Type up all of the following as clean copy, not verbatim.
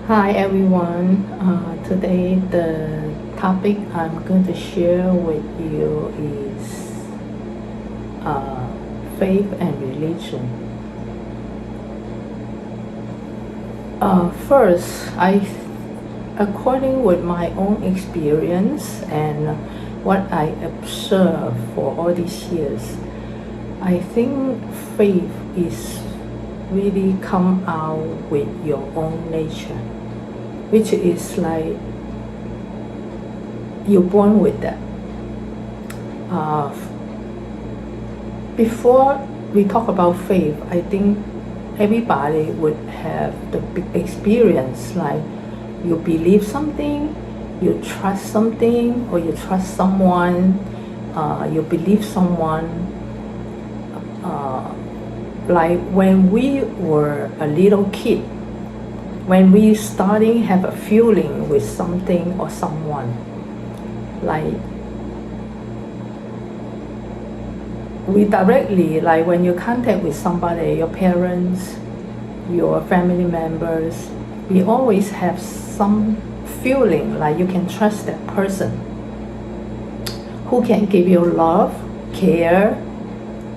Hi everyone. Today the topic I'm going to share with you is uh, faith and religion. First, according with my own experience and what I observed for all these years, I think faith is really come out with your own nature, which is like you're born with that. Uh, before we talk about faith, I think everybody would have the big experience like you believe something, you trust something, or you trust someone, you believe someone. Like when we were a little kid, when we starting have a feeling with something or someone, like we directly, like when you contact with somebody, your parents, your family members, we always have some feeling like you can trust that person who can give you love, care,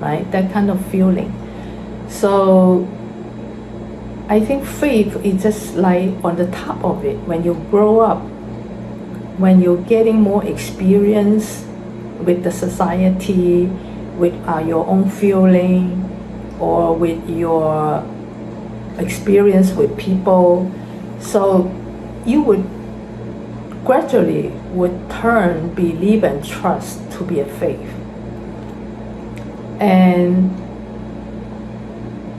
right? That kind of feeling. So I think faith is just like on the top of it. When you grow up, when you're getting more experience with the society, with your own feeling, or with your experience with people, so you would gradually would turn belief and trust to be a faith. And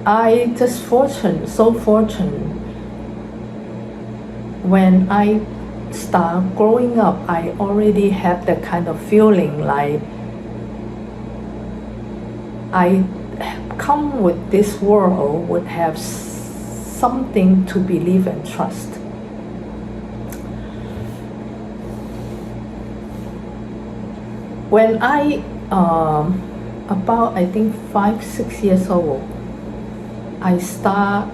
I just so fortunate when I start growing up, I already have that kind of feeling like I come with this world would have something to believe and trust. When I about I think 5-6 years old, I start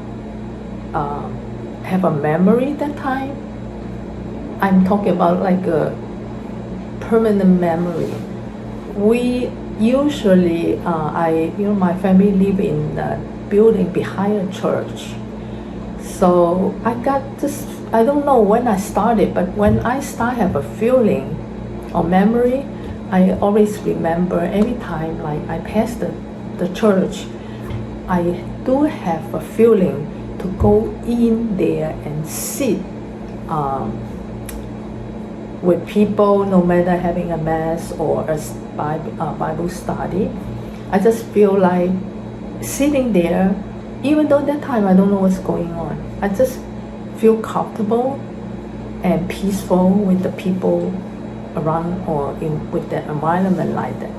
have a memory that time. I'm talking about like a permanent memory. We usually, my family live in a building behind a church. So I got this, I don't know when I started, but when I start have a feeling or memory, I always remember every time like I pass the church, I do have a feeling to go in there and sit with people, no matter having a mass or a Bible study. I just feel like sitting there, even though that time I don't know what's going on. I just feel comfortable and peaceful with the people around or with the environment like that.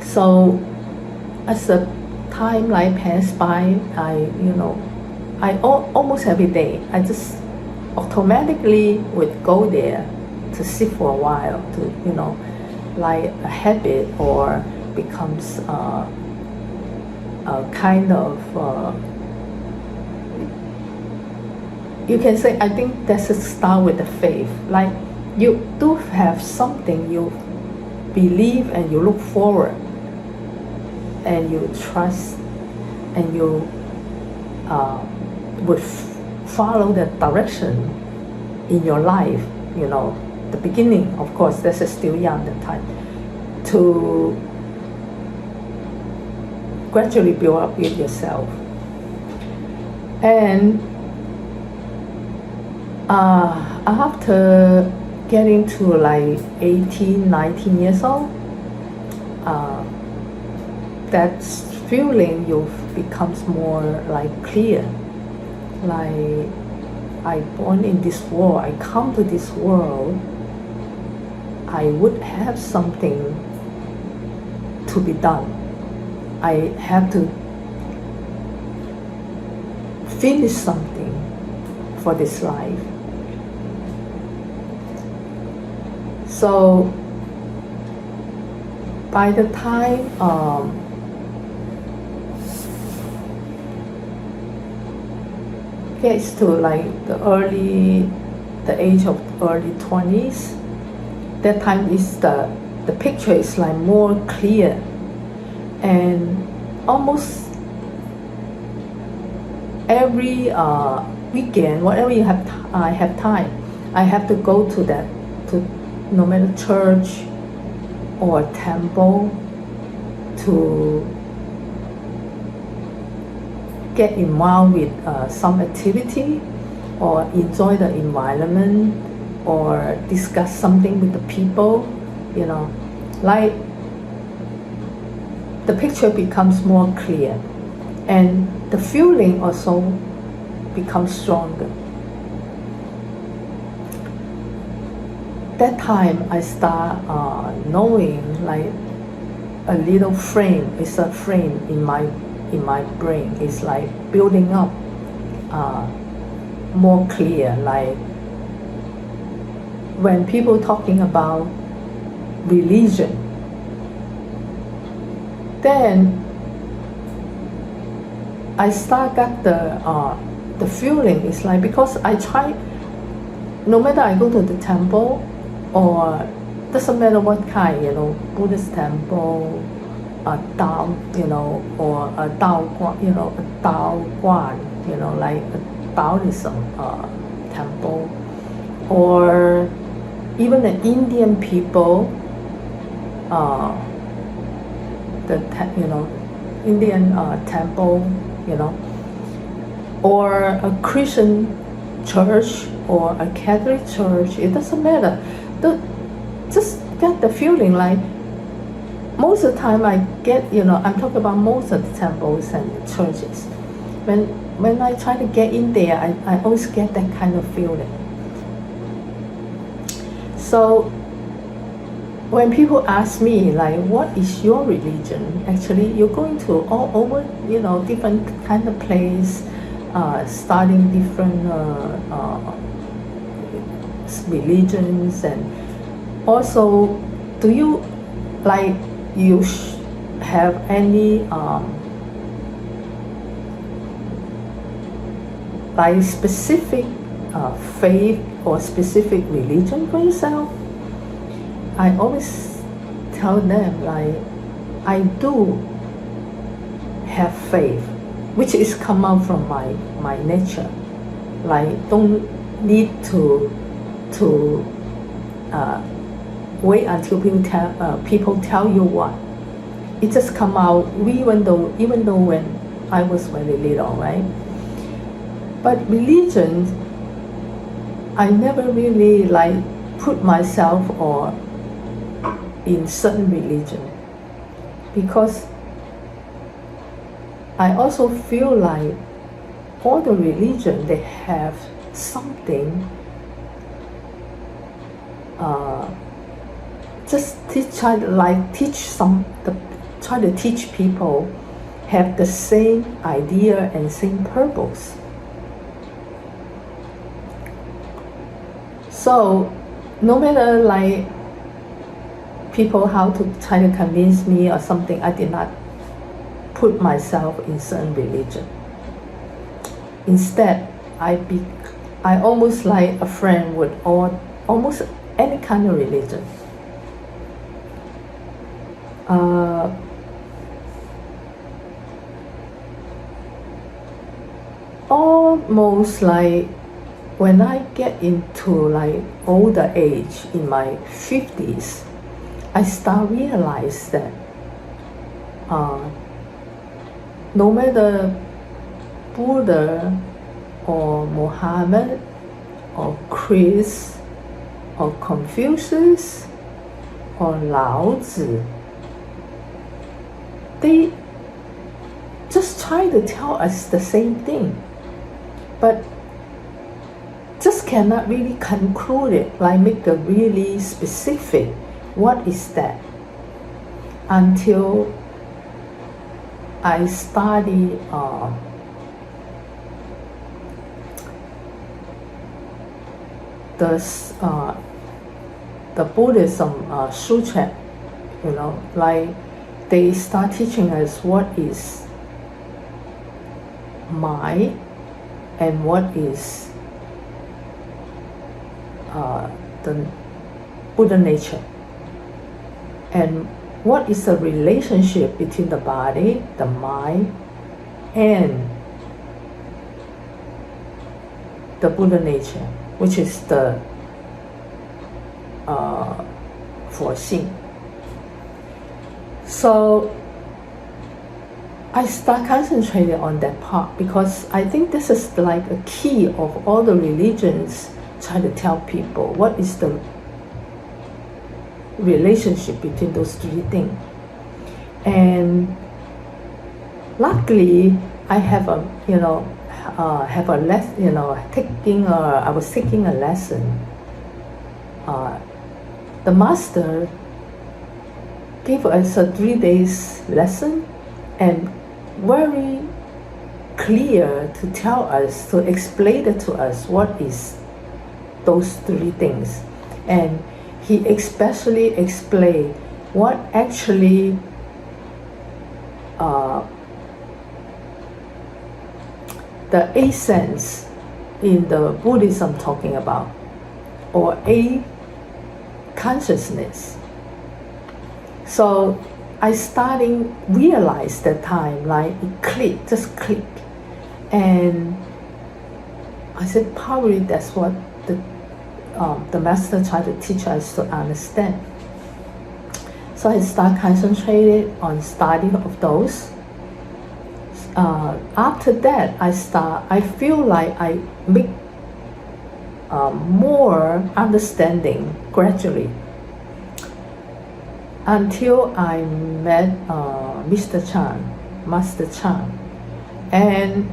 So as the time like passed by, almost every day, I just automatically would go there to sit for a while to, like a habit or becomes a kind of, you can say, I think that's a start with the faith. Like you do have something you believe and you look forward and you trust and you would follow that direction in your life, the beginning, of course, that's still young at the time, to gradually build up with yourself. And after getting to like 18, 19 years old, that feeling becomes more like clear. Like I born in this world, I come to this world, I would have something to be done. I have to finish something for this life. So by the time gets to like the age of early 20s, that time is the picture is like more clear, and almost every weekend, whatever I have time, I have to go to that, to no matter church or temple, to get involved with some activity, or enjoy the environment, or discuss something with the people, like the picture becomes more clear, and the feeling also becomes stronger. That time I start knowing like a little frame is a frame in my brain. It's like building up more clear. Like when people talking about religion, then I start got the feeling. Is like, because I try, no matter I go to the temple, or doesn't matter what kind, Buddhist temple, a Tao, or a Tao, a Tao Guan, like a Taoism temple, or even the Indian people, Indian temple, or a Christian church or a Catholic church, it doesn't matter. Just get the feeling. Like most of the time I get, I'm talking about most of the temples and the churches. When I try to get in there, I always get that kind of feeling. So when people ask me like, what is your religion? Actually, you're going to all over, different kind of place, studying different religions, and also, do you like have any like specific faith or specific religion for yourself? I always tell them like, I do have faith, which is come out from my nature. Like, don't need to wait until people tell you what. It just come out, even though when I was very little, right? But religion, I never really like put myself or in certain religion, because I also feel like all the religion, they have something try to teach people have the same idea and same purpose. So no matter like people how to try to convince me or something, I did not put myself in certain religion. Instead, I almost like a friend with almost any kind of religion. Almost like when I get into like older age, in my 50s, I start realize that no matter Buddha or Muhammad or Chris or Confucius or Lao Tzu, they just try to tell us the same thing, but just cannot really conclude it, like make a really specific what is that, until I study the Buddhism sutra, like they start teaching us what is mind, and what is the Buddha nature, and what is the relationship between the body, the mind, and the Buddha nature, which is the 佛性. So I start concentrating on that part because I think this is like a key of all the religions try to tell people what is the relationship between those three things. And luckily I have a lesson, I was taking a lesson. The master gave us a 3 days lesson and very clear to tell us, to explain it to us what is those three things. And he especially explained what actually the eight sense in the Buddhism talking about, or eight consciousness. So I starting realize that time, like it clicked, just click. And I said probably that's what the master tried to teach us to understand. So I start concentrated on study of those. After that, I feel like I make more understanding gradually until I met Mr. Chan, Master Chan, and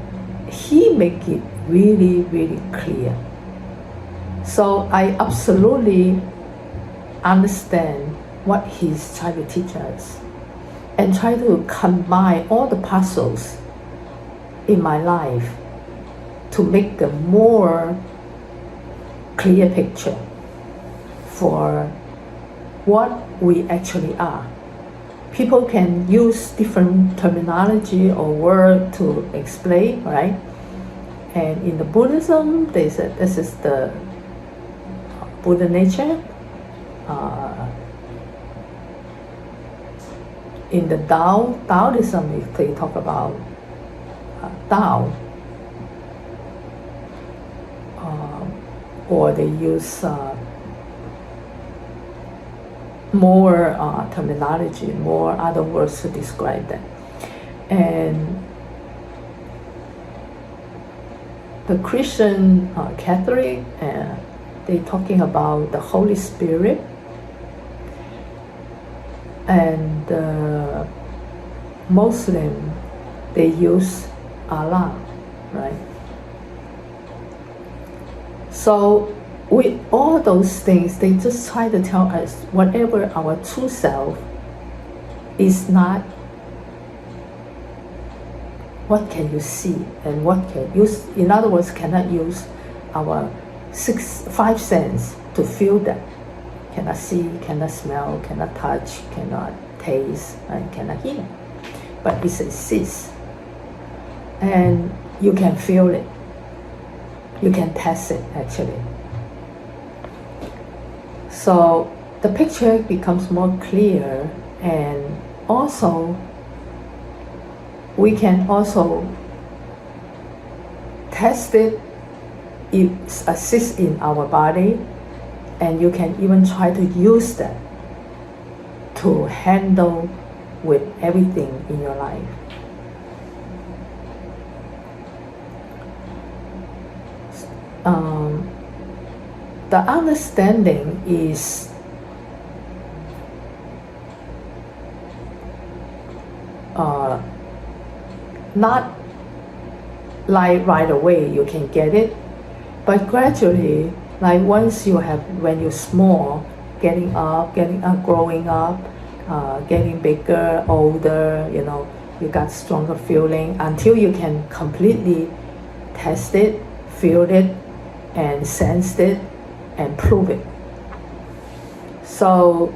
he make it really, really clear. So I absolutely understand what he's trying to teach us and try to combine all the puzzles in my life to make a more clear picture for what we actually are. People can use different terminology or word to explain, right? And in the Buddhism, they said this is the Buddha nature. In the Taoism, they talk about Tao, or they use more terminology, more other words to describe that. And the Christian Catholic, they talking about the Holy Spirit, and the Muslim, they use Allah, right? So with all those things, they just try to tell us whatever our true self is not, what can you see and what can use, in other words, cannot use our five sense to feel that. Cannot see, cannot smell, cannot touch, cannot taste, and cannot hear. But it exists. And you can feel it. You can test it, actually. So the picture becomes more clear, and also we can also test it. It assists in our body, and you can even try to use that to handle with everything in your life. The understanding is not like right away you can get it, but gradually, like once you have, when you're small, getting up, growing up, getting bigger, older, you got stronger feeling until you can completely test it, feel it, and sense it, and prove it. So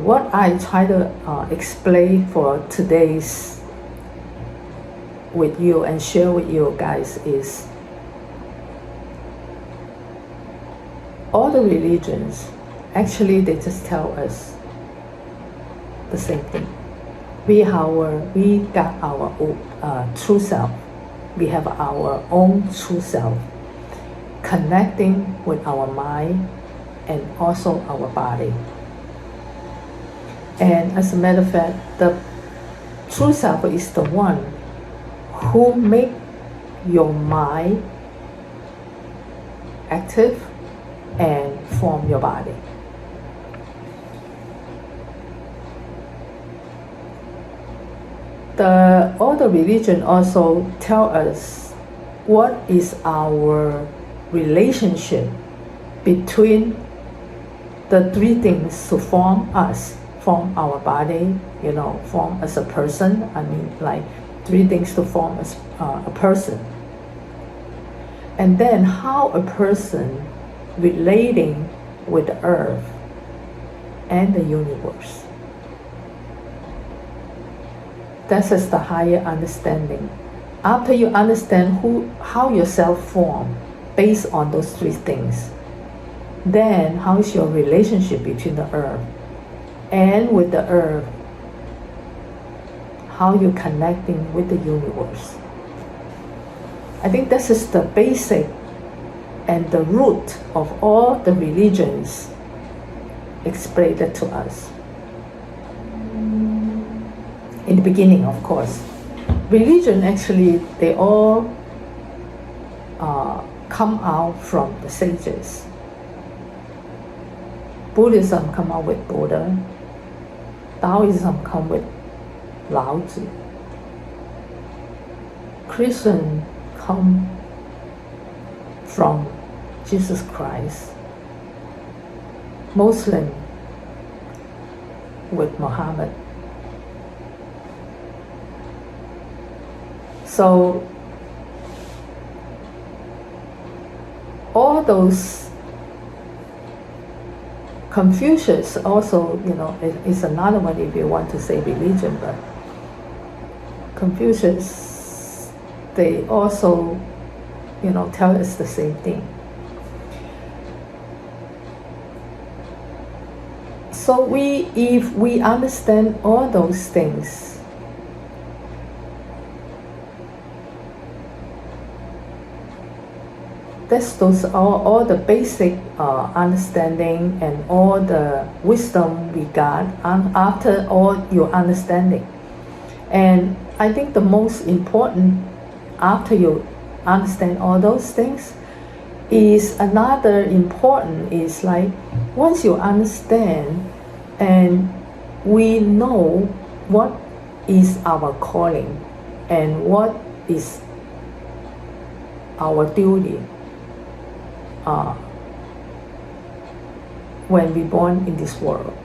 what I try to explain for today's with you and share with you guys is all the religions, actually they just tell us the same thing. We got our true self. We have our own true self, connecting with our mind and also our body. And as a matter of fact, the true self is the one who make your mind active and form your body. All the religion also tell us what is our relationship between the three things to form us, form our body, form as a person. I mean, like 3 things to form as a person. And then how a person relating with the earth and the universe. That is the higher understanding. After you understand how yourself form based on those 3 things, then how is your relationship between the earth and with the earth, how you're connecting with the universe. I think this is the basic and the root of all the religions explained to us. In the beginning, of course, religion actually, they all come out from the sages. Buddhism come out with Buddha. Taoism come with Louisa. Christian come from Jesus Christ. Muslim with Muhammad. So all those Confucius also, is another one if you want to say religion, but Confucius, they also, tell us the same thing. So if we understand all those things, those are all the basic understanding and all the wisdom we got after all your understanding. And I think the most important after you understand all those things is another important is like once you understand and we know what is our calling and what is our duty when we born in this world.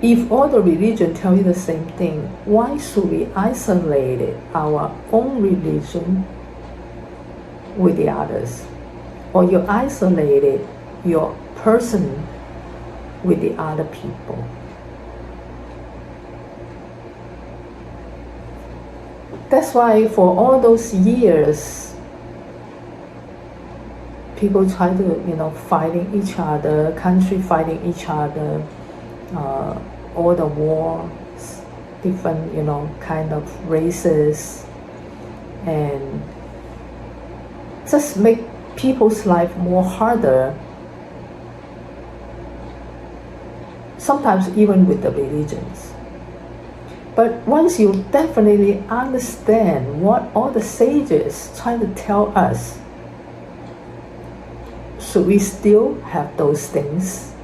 If all the religion tell you the same thing, why should we isolate our own religion with the others? Or you isolated your person with the other people? That's why for all those years, people try to, fighting each other, country fighting each other, all the wars, different, kind of races, and just make people's life more harder. Sometimes even with the religions. But once you definitely understand what all the sages try to tell us, should we still have those things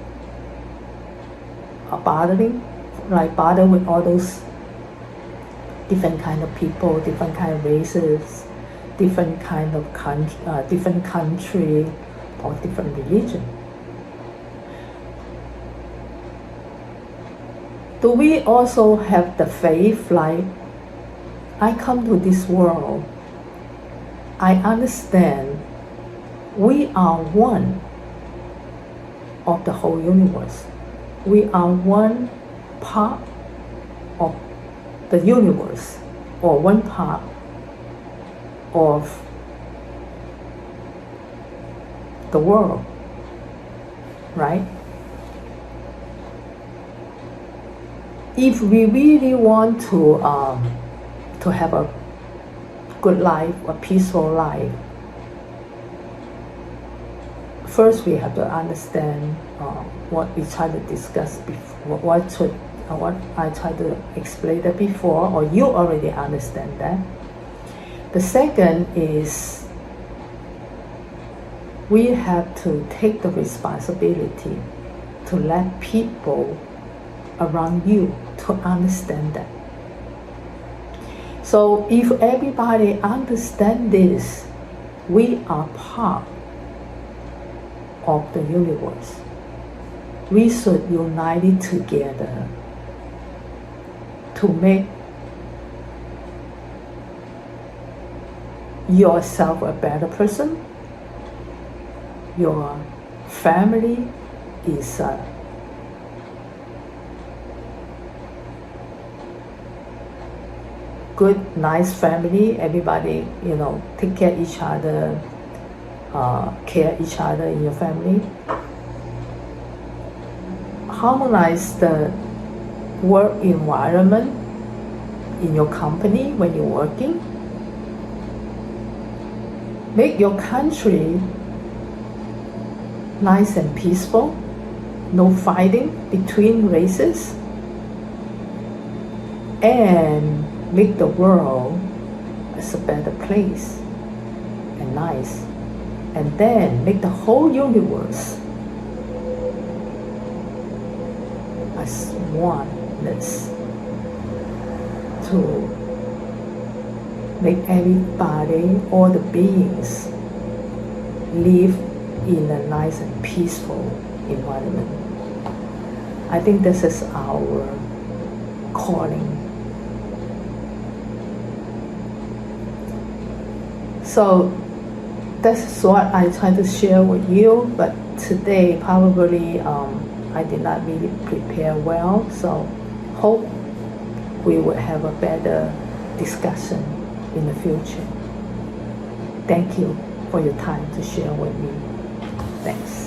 bothering, like bother with all those different kind of people, different kind of races, different kind of different country, or different religion? Do we also have the faith like, I come to this world, I understand we are one of the whole universe. We are one part the universe or one part of the world, right? If we really want to have a good life, a peaceful life, first we have to understand what we tried to discuss before, what I tried to explain that before, or you already understand that. The second is we have to take the responsibility to let people around you to understand that. So if everybody understands this, we are part of the universe. We should unite it together to make yourself a better person. Your family is a good, nice family. Everybody, take care of each other, care each other in your family. Harmonize the work environment in your company when you're working. Make your country nice and peaceful, no fighting between races, and make the world as a better place and nice, and then make the whole universe as oneness, to make everybody, all the beings, live in a nice and peaceful environment. I think this is our calling. So that's what I try to share with you, but today probably I did not really prepare well, so hope we will have a better discussion in the future. Thank you for your time to share with me. Thanks.